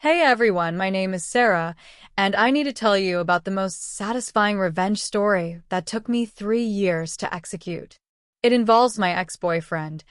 Hey everyone, my name is Sarah, and I need to tell you about the most satisfying revenge story that took me 3 years to execute. It involves my ex-boyfriend,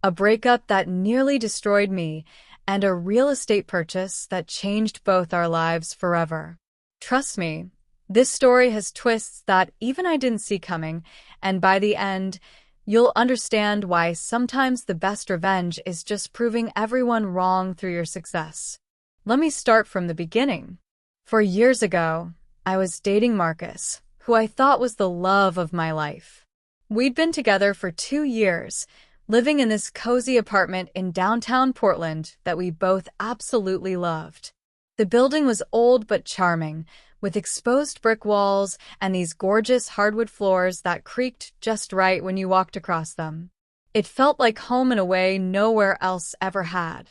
a breakup that nearly destroyed me, and a real estate purchase that changed both our lives forever. Trust me, this story has twists that even I didn't see coming, and by the end, you'll understand why sometimes the best revenge is just proving everyone wrong through your success. Let me start from the beginning. 4 years ago, I was dating Marcus, who I thought was the love of my life. We'd been together for 2 years, living in this cozy apartment in downtown Portland that we both absolutely loved. The building was old but charming, with exposed brick walls and these gorgeous hardwood floors that creaked just right when you walked across them. It felt like home in a way nowhere else ever had.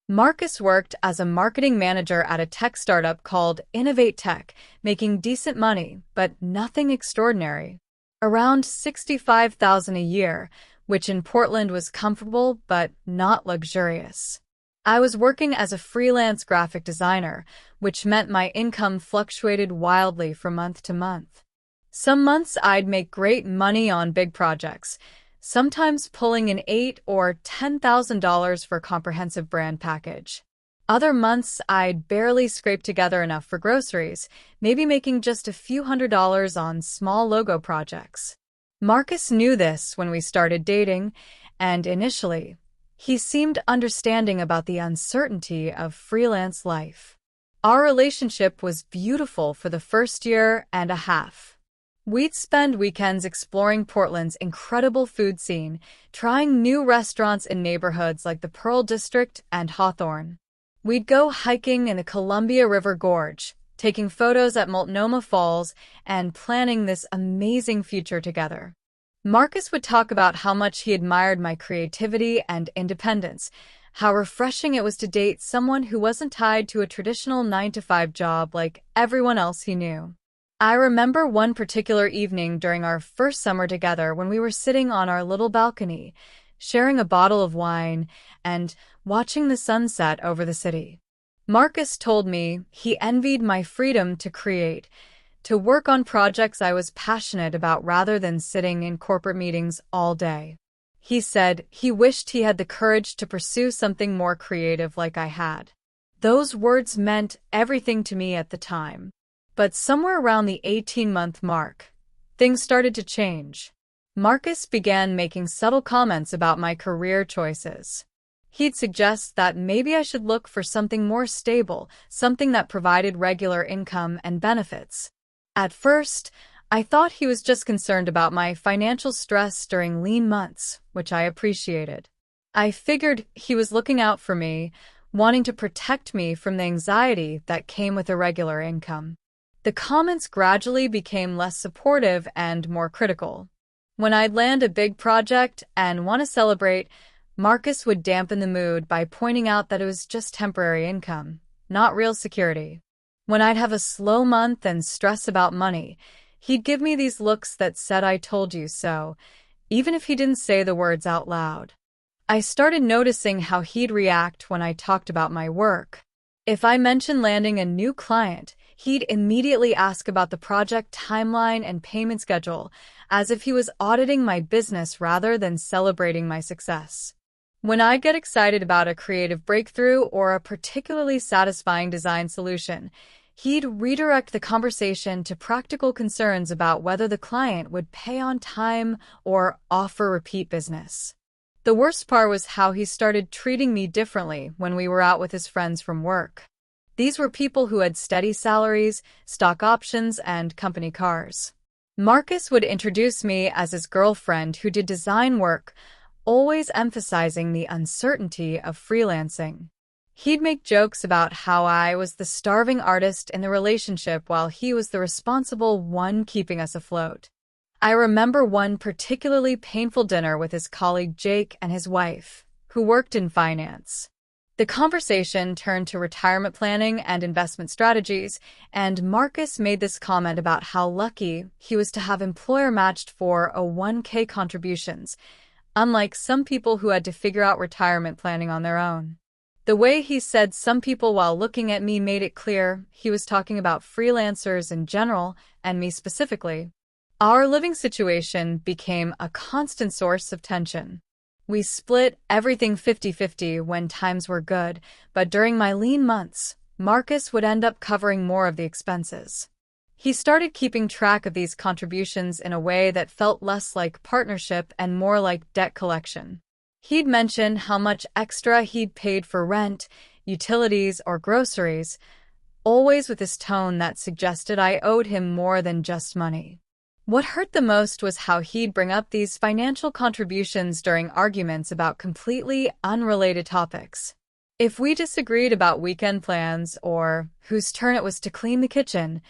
Marcus worked as a marketing manager at a tech startup called Innovate Tech, making decent money, but nothing extraordinary. Around $65,000 a year, which in Portland was comfortable but not luxurious. I was working as a freelance graphic designer, which meant my income fluctuated wildly from month to month. Some months I'd make great money on big projects, sometimes pulling in $8,000 or $10,000 for a comprehensive brand package. Other months, I'd barely scrape together enough for groceries, maybe making just a few $100s on small logo projects. Marcus knew this when we started dating, and initially, he seemed understanding about the uncertainty of freelance life. Our relationship was beautiful for the first year and a half. We'd spend weekends exploring Portland's incredible food scene, trying new restaurants in neighborhoods like the Pearl District and Hawthorne. We'd go hiking in the Columbia River Gorge, taking photos at Multnomah Falls, and planning this amazing future together. Marcus would talk about how much he admired my creativity and independence, how refreshing it was to date someone who wasn't tied to a traditional 9-to-5 job like everyone else he knew. I remember one particular evening during our first summer together when we were sitting on our little balcony, sharing a bottle of wine and watching the sunset over the city. Marcus told me he envied my freedom to create, to work on projects I was passionate about rather than sitting in corporate meetings all day. He said he wished he had the courage to pursue something more creative like I had. Those words meant everything to me at the time. But somewhere around the 18-month mark, things started to change. Marcus began making subtle comments about my career choices. He'd suggest that maybe I should look for something more stable, something that provided regular income and benefits. At first, I thought he was just concerned about my financial stress during lean months, which I appreciated. I figured he was looking out for me, wanting to protect me from the anxiety that came with irregular income. The comments gradually became less supportive and more critical. When I'd land a big project and want to celebrate, Marcus would dampen the mood by pointing out that it was just temporary income, not real security. When I'd have a slow month and stress about money, he'd give me these looks that said I told you so, even if he didn't say the words out loud. I started noticing how he'd react when I talked about my work. If I mentioned landing a new client, he'd immediately ask about the project timeline and payment schedule, as if he was auditing my business rather than celebrating my success. When I'd get excited about a creative breakthrough or a particularly satisfying design solution, he'd redirect the conversation to practical concerns about whether the client would pay on time or offer repeat business. The worst part was how he started treating me differently when we were out with his friends from work. These were people who had steady salaries, stock options, and company cars. Marcus would introduce me as his girlfriend who did design work, always emphasizing the uncertainty of freelancing. He'd make jokes about how I was the starving artist in the relationship while he was the responsible one keeping us afloat. I remember one particularly painful dinner with his colleague Jake and his wife, who worked in finance. The conversation turned to retirement planning and investment strategies, and Marcus made this comment about how lucky he was to have employer-matched 401k contributions, unlike some people who had to figure out retirement planning on their own. The The way he said some people while looking at me made it clear he was talking about freelancers in general and me specifically. Our living situation became a constant source of tension. We split everything 50-50 when times were good, but during my lean months, Marcus would end up covering more of the expenses. He started keeping track of these contributions in a way that felt less like partnership and more like debt collection. He'd mention how much extra he'd paid for rent, utilities, or groceries, always with this tone that suggested I owed him more than just money. What hurt the most was how he'd bring up these financial contributions during arguments about completely unrelated topics. If we disagreed about weekend plans or whose turn it was to clean the kitchen,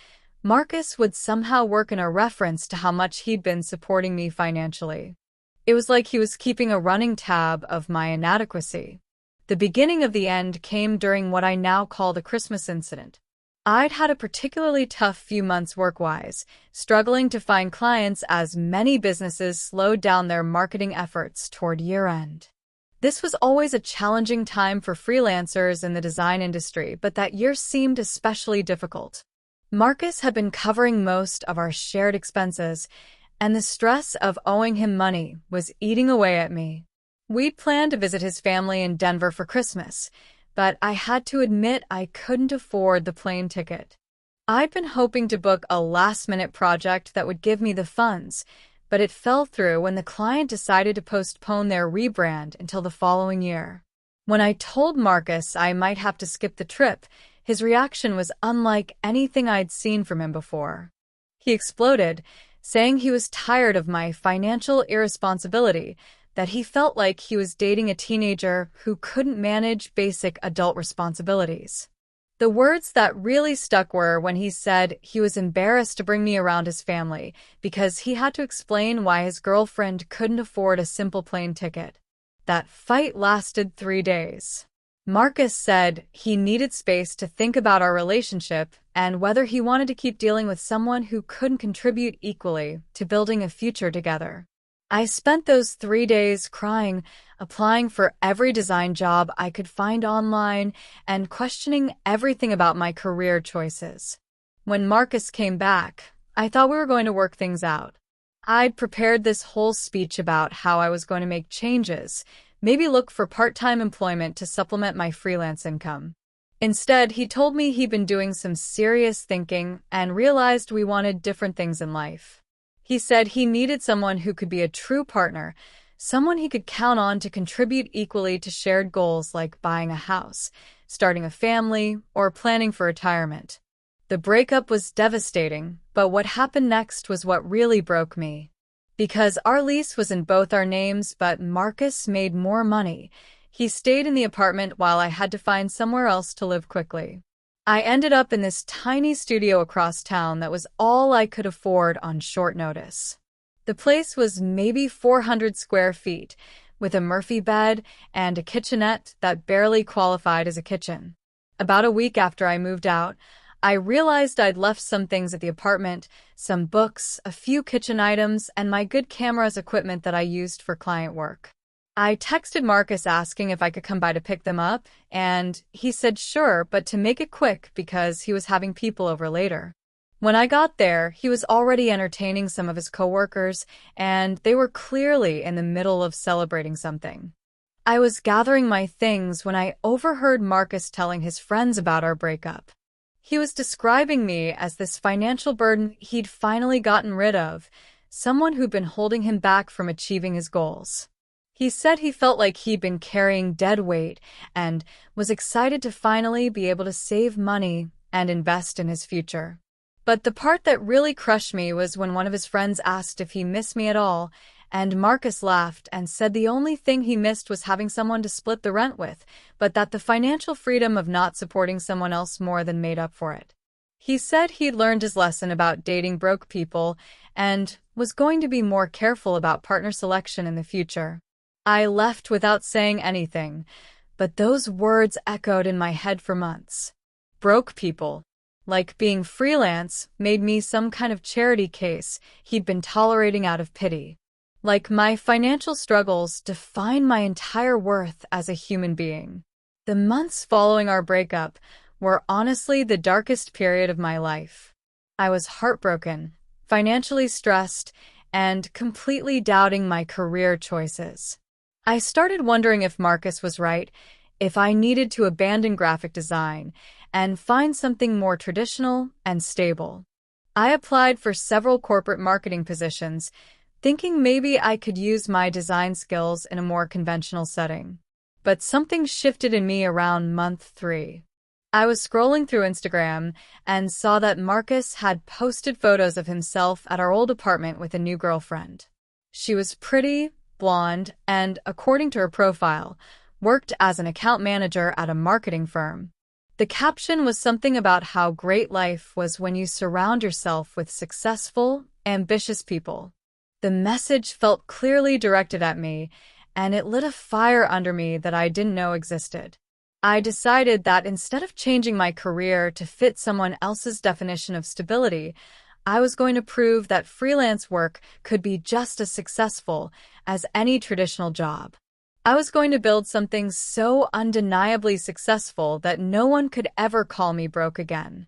Marcus would somehow work in a reference to how much he'd been supporting me financially. It was like he was keeping a running tab of my inadequacy. The beginning of the end came during what I now call the Christmas incident. I'd had a particularly tough few months work-wise, struggling to find clients as many businesses slowed down their marketing efforts toward year-end. This was always a challenging time for freelancers in the design industry, but that year seemed especially difficult. Marcus had been covering most of our shared expenses, and the stress of owing him money was eating away at me. We'd planned to visit his family in Denver for Christmas, but I had to admit I couldn't afford the plane ticket. I'd been hoping to book a last-minute project that would give me the funds, but it fell through when the client decided to postpone their rebrand until the following year. When I told Marcus I might have to skip the trip, his reaction was unlike anything I'd seen from him before. He exploded, saying he was tired of my financial irresponsibility, that he felt like he was dating a teenager who couldn't manage basic adult responsibilities. The words that really stuck were when he said he was embarrassed to bring me around his family because he had to explain why his girlfriend couldn't afford a simple plane ticket. That fight lasted 3 days. Marcus said he needed space to think about our relationship and whether he wanted to keep dealing with someone who couldn't contribute equally to building a future together. I spent those 3 days crying, applying for every design job I could find online, and questioning everything about my career choices. When Marcus came back, I thought we were going to work things out. I'd prepared this whole speech about how I was going to make changes, maybe look for part-time employment to supplement my freelance income. Instead, he told me he'd been doing some serious thinking and realized we wanted different things in life. He said he needed someone who could be a true partner, someone he could count on to contribute equally to shared goals like buying a house, starting a family, or planning for retirement. The breakup was devastating, but what happened next was what really broke me. Because our lease was in both our names, but Marcus made more money, he stayed in the apartment while I had to find somewhere else to live quickly. I ended up in this tiny studio across town that was all I could afford on short notice. The place was maybe 400 square feet, with a Murphy bed and a kitchenette that barely qualified as a kitchen. About a week after I moved out, I realized I'd left some things at the apartment, some books, a few kitchen items, and my good camera's equipment that I used for client work. I texted Marcus asking if I could come by to pick them up, and he said sure, but to make it quick because he was having people over later. When I got there, he was already entertaining some of his coworkers, and they were clearly in the middle of celebrating something. I was gathering my things when I overheard Marcus telling his friends about our breakup. He was describing me as this financial burden he'd finally gotten rid of, someone who'd been holding him back from achieving his goals. He said he felt like he'd been carrying dead weight and was excited to finally be able to save money and invest in his future. But the part that really crushed me was when one of his friends asked if he missed me at all, and Marcus laughed and said the only thing he missed was having someone to split the rent with, but that the financial freedom of not supporting someone else more than made up for it. He said he'd learned his lesson about dating broke people and was going to be more careful about partner selection in the future. I left without saying anything, but those words echoed in my head for months. Broke people, like being freelance, made me some kind of charity case he'd been tolerating out of pity. Like my financial struggles define my entire worth as a human being. The months following our breakup were honestly the darkest period of my life. I was heartbroken, financially stressed, and completely doubting my career choices. I started wondering if Marcus was right, if I needed to abandon graphic design and find something more traditional and stable. I applied for several corporate marketing positions, thinking maybe I could use my design skills in a more conventional setting. But something shifted in me around month 3. I was scrolling through Instagram and saw that Marcus had posted photos of himself at our old apartment with a new girlfriend. She was pretty, blonde, and, according to her profile, worked as an account manager at a marketing firm. The caption was something about how great life was when you surround yourself with successful, ambitious people. The message felt clearly directed at me, and it lit a fire under me that I didn't know existed. I decided that instead of changing my career to fit someone else's definition of stability, I was going to prove that freelance work could be just as successful as any traditional job. I was going to build something so undeniably successful that no one could ever call me broke again.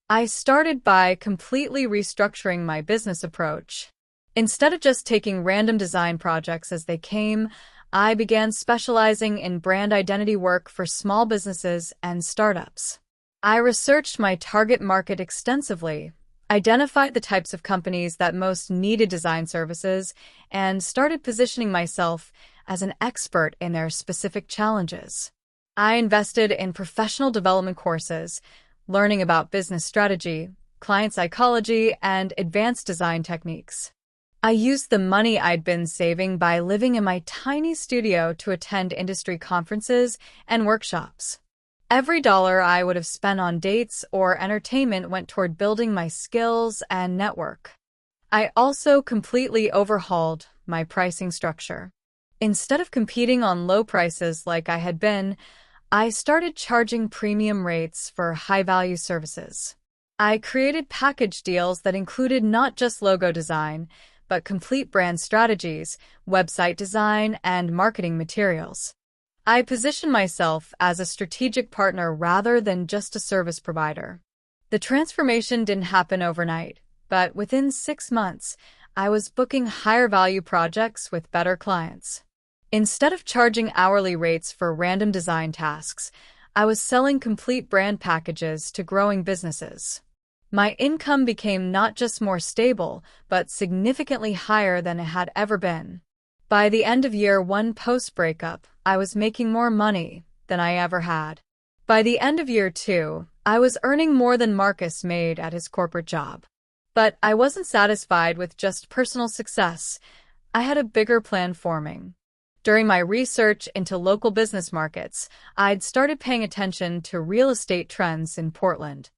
I started by completely restructuring my business approach. Instead of just taking random design projects as they came, I began specializing in brand identity work for small businesses and startups. I researched my target market extensively, identified the types of companies that most needed design services, and started positioning myself as an expert in their specific challenges. I invested in professional development courses, learning about business strategy, client psychology, and advanced design techniques. I used the money I'd been saving by living in my tiny studio to attend industry conferences and workshops. Every dollar I would have spent on dates or entertainment went toward building my skills and network. I also completely overhauled my pricing structure. Instead of competing on low prices like I had been, I started charging premium rates for high-value services. I created package deals that included not just logo design, but complete brand strategies, website design, and marketing materials. I positioned myself as a strategic partner rather than just a service provider. The transformation didn't happen overnight, but within 6 months, I was booking higher-value projects with better clients. Instead of charging hourly rates for random design tasks, I was selling complete brand packages to growing businesses. My income became not just more stable, but significantly higher than it had ever been. By the end of year 1 post-breakup, I was making more money than I ever had. By the end of year 2, I was earning more than Marcus made at his corporate job. But I wasn't satisfied with just personal success. I had a bigger plan forming. During my research into local business markets, I'd started paying attention to real estate trends in Portland.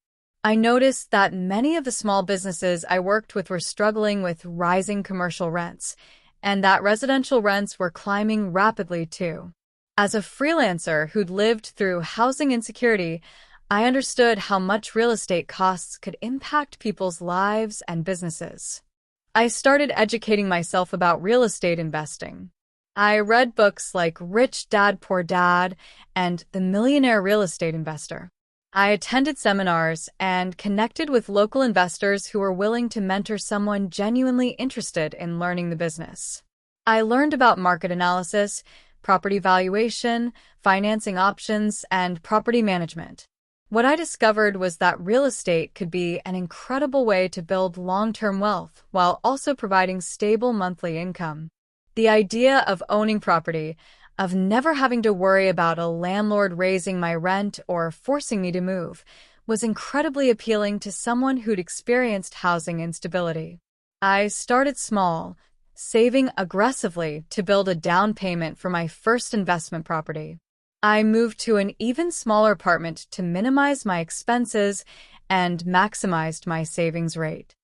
I noticed that many of the small businesses I worked with were struggling with rising commercial rents, and that residential rents were climbing rapidly too. As a freelancer who'd lived through housing insecurity, I understood how much real estate costs could impact people's lives and businesses. I started educating myself about real estate investing. I read books like Rich Dad, Poor Dad and The Millionaire Real Estate Investor. I attended seminars and connected with local investors who were willing to mentor someone genuinely interested in learning the business. I learned about market analysis, property valuation, financing options, and property management. What I discovered was that real estate could be an incredible way to build long-term wealth while also providing stable monthly income. The idea of owning property, of never having to worry about a landlord raising my rent or forcing me to move, was incredibly appealing to someone who'd experienced housing instability. I started small, saving aggressively to build a down payment for my first investment property. I moved to an even smaller apartment to minimize my expenses and maximized my savings rate.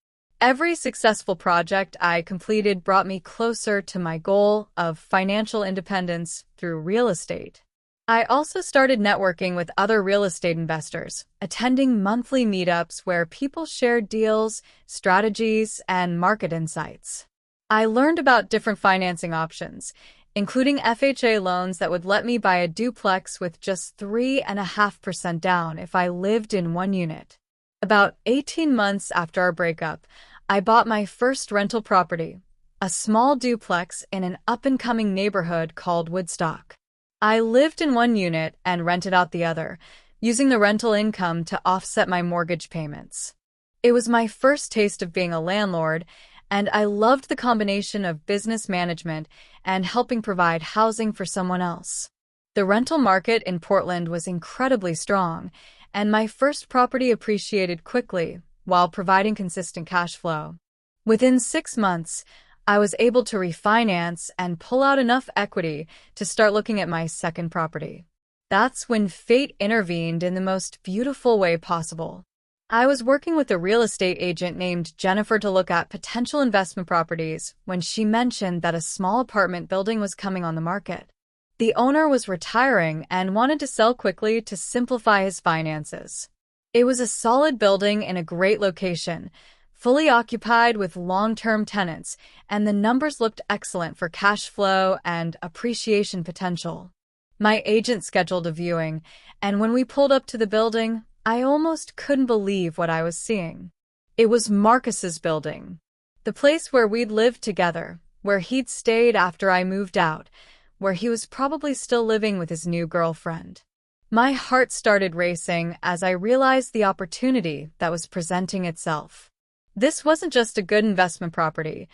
Every successful project I completed brought me closer to my goal of financial independence through real estate. I also started networking with other real estate investors, attending monthly meetups where people shared deals, strategies, and market insights. I learned about different financing options, including FHA loans that would let me buy a duplex with just 3.5% down if I lived in one unit. About 18 months after our breakup, I bought my first rental property, a small duplex in an up-and-coming neighborhood called Woodstock. I lived in one unit and rented out the other, using the rental income to offset my mortgage payments. It was my first taste of being a landlord, and I loved the combination of business management and helping provide housing for someone else. The rental market in Portland was incredibly strong, and my first property appreciated quickly while providing consistent cash flow. Within 6 months, I was able to refinance and pull out enough equity to start looking at my second property. That's when fate intervened in the most beautiful way possible. I was working with a real estate agent named Jennifer to look at potential investment properties when she mentioned that a small apartment building was coming on the market. The owner was retiring and wanted to sell quickly to simplify his finances. It was a solid building in a great location, fully occupied with long-term tenants, and the numbers looked excellent for cash flow and appreciation potential. My agent scheduled a viewing, and when we pulled up to the building, I almost couldn't believe what I was seeing. It was Marcus's building, the place where we'd lived together, where he'd stayed after I moved out, where he was probably still living with his new girlfriend. My heart started racing as I realized the opportunity that was presenting itself. This wasn't just a good investment property.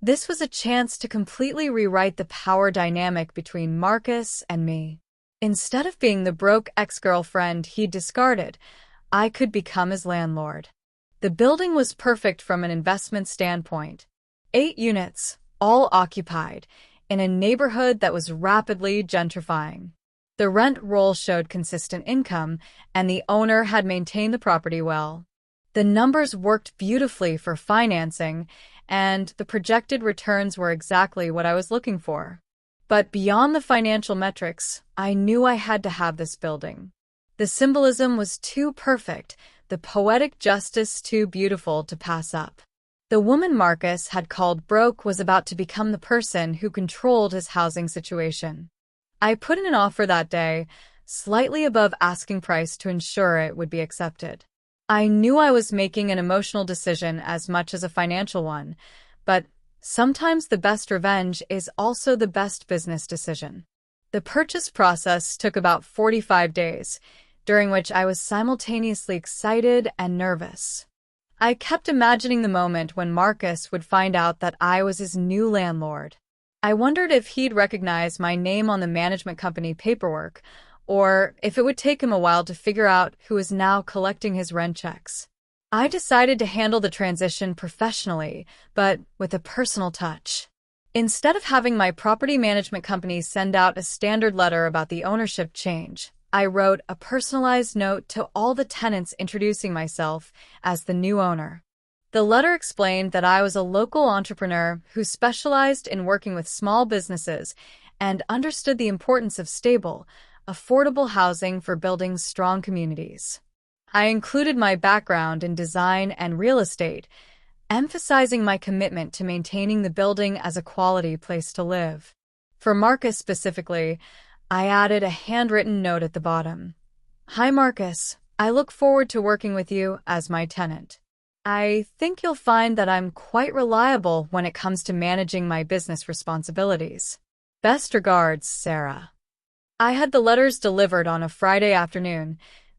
This was a chance to completely rewrite the power dynamic between Marcus and me. Instead of being the broke ex-girlfriend he'd discarded, I could become his landlord. The building was perfect from an investment standpoint. 8 units, all occupied, in a neighborhood that was rapidly gentrifying. The rent roll showed consistent income, and the owner had maintained the property well. The numbers worked beautifully for financing, and the projected returns were exactly what I was looking for. But beyond the financial metrics, I knew I had to have this building. The symbolism was too perfect, the poetic justice too beautiful to pass up. The woman Marcus had called broke was about to become the person who controlled his housing situation. I put in an offer that day, slightly above asking price to ensure it would be accepted. I knew I was making an emotional decision as much as a financial one, but sometimes the best revenge is also the best business decision. The purchase process took about 45 days, during which I was simultaneously excited and nervous. I kept imagining the moment when Marcus would find out that I was his new landlord. I wondered if he'd recognize my name on the management company paperwork, or if it would take him a while to figure out who was now collecting his rent checks. I decided to handle the transition professionally, but with a personal touch. Instead of having my property management company send out a standard letter about the ownership change, I wrote a personalized note to all the tenants introducing myself as the new owner. The letter explained that I was a local entrepreneur who specialized in working with small businesses and understood the importance of stable, affordable housing for building strong communities. I included my background in design and real estate, emphasizing my commitment to maintaining the building as a quality place to live. For Marcus specifically, I added a handwritten note at the bottom. "Hi Marcus, I look forward to working with you as my tenant. I think you'll find that I'm quite reliable when it comes to managing my business responsibilities. Best regards, Sarah." I had the letters delivered on a Friday afternoon,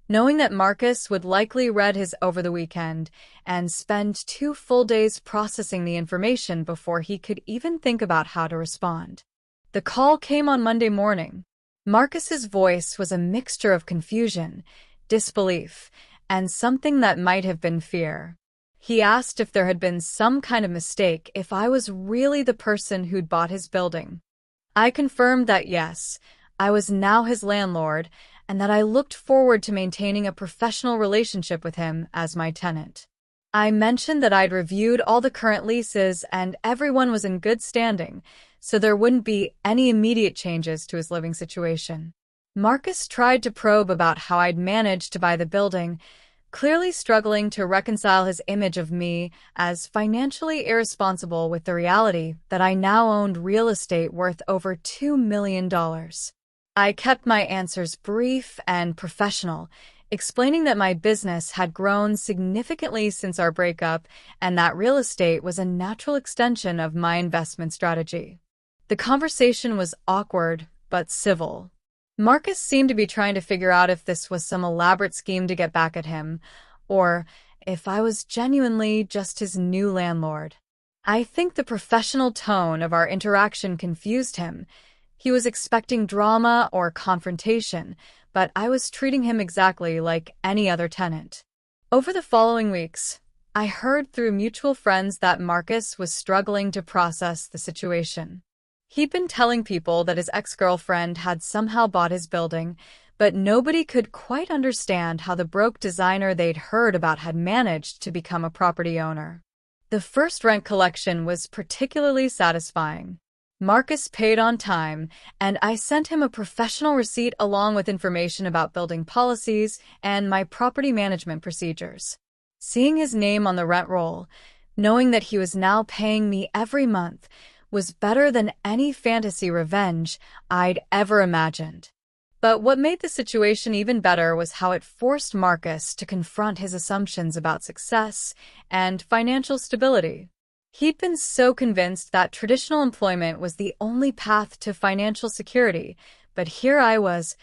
knowing that Marcus would likely read his over the weekend and spend 2 full days processing the information before he could even think about how to respond. The call came on Monday morning. Marcus's voice was a mixture of confusion, disbelief, and something that might have been fear. He asked if there had been some kind of mistake, if I was really the person who'd bought his building. I confirmed that yes, I was now his landlord, and that I looked forward to maintaining a professional relationship with him as my tenant. I mentioned that I'd reviewed all the current leases and everyone was in good standing, so there wouldn't be any immediate changes to his living situation. Marcus tried to probe about how I'd managed to buy the building, clearly struggling to reconcile his image of me as financially irresponsible with the reality that I now owned real estate worth over $2 million. I kept my answers brief and professional, explaining that my business had grown significantly since our breakup and that real estate was a natural extension of my investment strategy. The conversation was awkward but civil. Marcus seemed to be trying to figure out if this was some elaborate scheme to get back at him, or if I was genuinely just his new landlord. I think the professional tone of our interaction confused him. He was expecting drama or confrontation, but I was treating him exactly like any other tenant. Over the following weeks, I heard through mutual friends that Marcus was struggling to process the situation. He'd been telling people that his ex-girlfriend had somehow bought his building, but nobody could quite understand how the broke designer they'd heard about had managed to become a property owner. The first rent collection was particularly satisfying. Marcus paid on time, and I sent him a professional receipt along with information about building policies and my property management procedures. Seeing his name on the rent roll, knowing that he was now paying me every month, was better than any fantasy revenge I'd ever imagined. But what made the situation even better was how it forced Marcus to confront his assumptions about success and financial stability. He'd been so convinced that traditional employment was the only path to financial security, but here I was,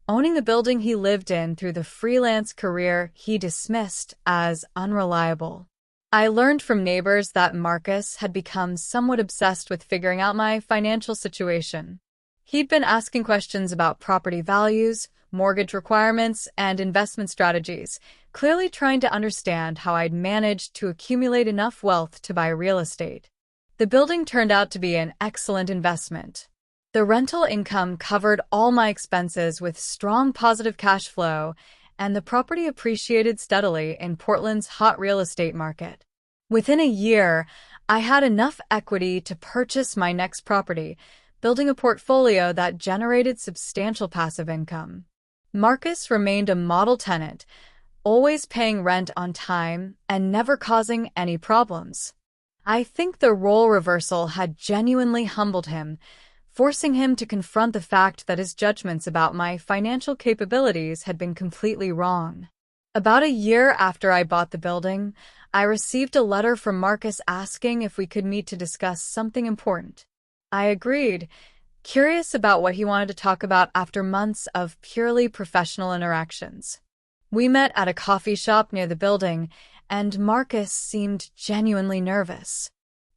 owning the building he lived in through the freelance career he dismissed as unreliable. I learned from neighbors that Marcus had become somewhat obsessed with figuring out my financial situation. He'd been asking questions about property values, mortgage requirements, and investment strategies, clearly trying to understand how I'd managed to accumulate enough wealth to buy real estate. The building turned out to be an excellent investment. The rental income covered all my expenses with strong positive cash flow, and the property appreciated steadily in Portland's hot real estate market. Within a year, I had enough equity to purchase my next property, building a portfolio that generated substantial passive income. Marcus remained a model tenant, always paying rent on time and never causing any problems. I think the role reversal had genuinely humbled him, forcing him to confront the fact that his judgments about my financial capabilities had been completely wrong. About a year after I bought the building, I received a letter from Marcus asking if we could meet to discuss something important. I agreed, curious about what he wanted to talk about after months of purely professional interactions. We met at a coffee shop near the building, and Marcus seemed genuinely nervous.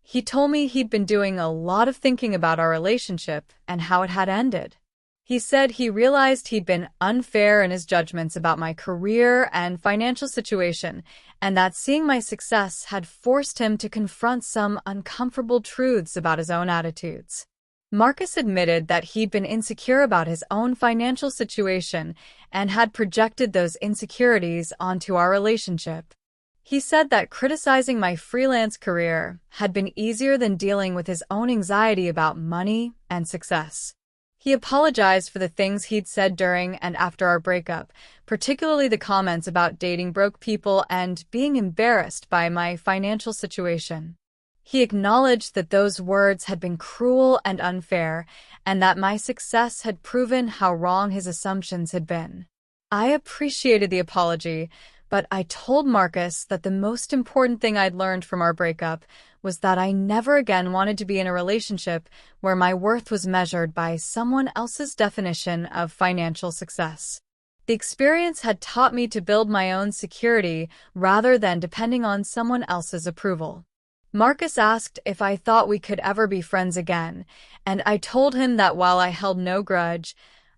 He told me he'd been doing a lot of thinking about our relationship and how it had ended. He said he realized he'd been unfair in his judgments about my career and financial situation, and that seeing my success had forced him to confront some uncomfortable truths about his own attitudes. Marcus admitted that he'd been insecure about his own financial situation and had projected those insecurities onto our relationship. He said that criticizing my freelance career had been easier than dealing with his own anxiety about money and success. He apologized for the things he'd said during and after our breakup, particularly the comments about dating broke people and being embarrassed by my financial situation. He acknowledged that those words had been cruel and unfair, and that my success had proven how wrong his assumptions had been. I appreciated the apology, but I told Marcus that the most important thing I'd learned from our breakup was that I never again wanted to be in a relationship where my worth was measured by someone else's definition of financial success. The experience had taught me to build my own security rather than depending on someone else's approval. Marcus asked if I thought we could ever be friends again, and I told him that while I held no grudge,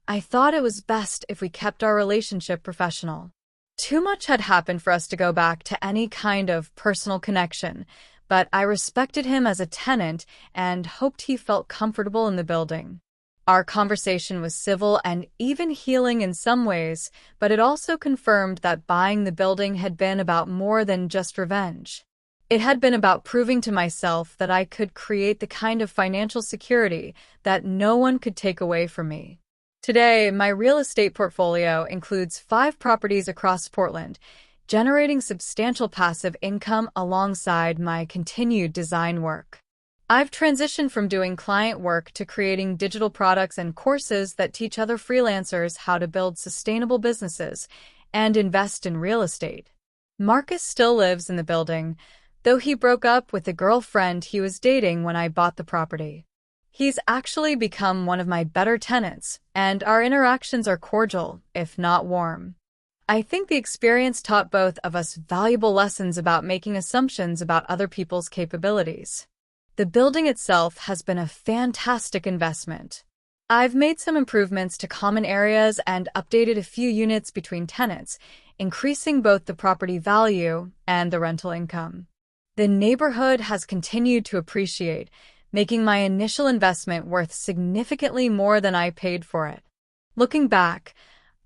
I thought it was best if we kept our relationship professional. Too much had happened for us to go back to any kind of personal connection, but I respected him as a tenant and hoped he felt comfortable in the building. Our conversation was civil and even healing in some ways, but it also confirmed that buying the building had been about more than just revenge. It had been about proving to myself that I could create the kind of financial security that no one could take away from me. Today, my real estate portfolio includes 5 properties across Portland, generating substantial passive income alongside my continued design work. I've transitioned from doing client work to creating digital products and courses that teach other freelancers how to build sustainable businesses and invest in real estate. Marcus still lives in the building, though he broke up with the girlfriend he was dating when I bought the property. He's actually become one of my better tenants, and our interactions are cordial, if not warm. I think the experience taught both of us valuable lessons about making assumptions about other people's capabilities. The building itself has been a fantastic investment. I've made some improvements to common areas and updated a few units between tenants, increasing both the property value and the rental income. The neighborhood has continued to appreciate, making my initial investment worth significantly more than I paid for it. Looking back,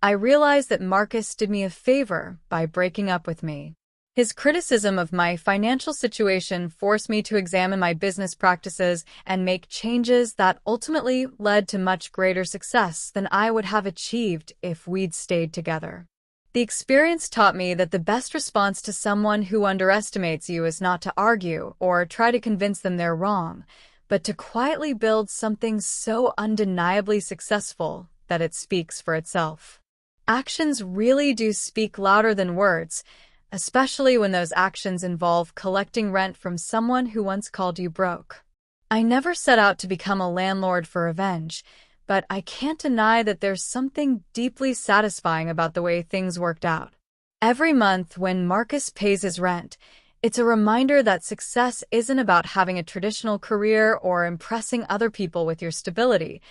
I realized that Marcus did me a favor by breaking up with me. His criticism of my financial situation forced me to examine my business practices and make changes that ultimately led to much greater success than I would have achieved if we'd stayed together. The experience taught me that the best response to someone who underestimates you is not to argue or try to convince them they're wrong, but to quietly build something so undeniably successful that it speaks for itself. Actions really do speak louder than words, especially when those actions involve collecting rent from someone who once called you broke. I never set out to become a landlord for revenge, but I can't deny that there's something deeply satisfying about the way things worked out. Every month when Marcus pays his rent, it's a reminder that success isn't about having a traditional career or impressing other people with your stability.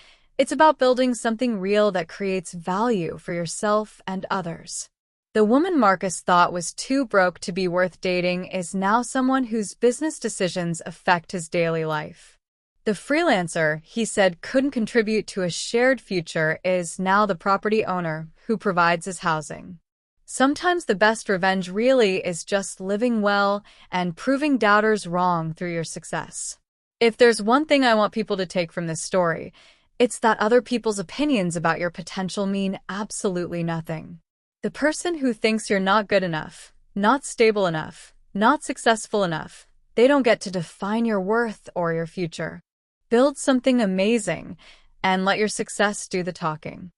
It's about building something real that creates value for yourself and others. The woman Marcus thought was too broke to be worth dating is now someone whose business decisions affect his daily life. The freelancer he said couldn't contribute to a shared future is now the property owner who provides his housing. Sometimes the best revenge really is just living well and proving doubters wrong through your success. If there's one thing I want people to take from this story, it's that other people's opinions about your potential mean absolutely nothing. The person who thinks you're not good enough, not stable enough, not successful enough, they don't get to define your worth or your future. Build something amazing and let your success do the talking.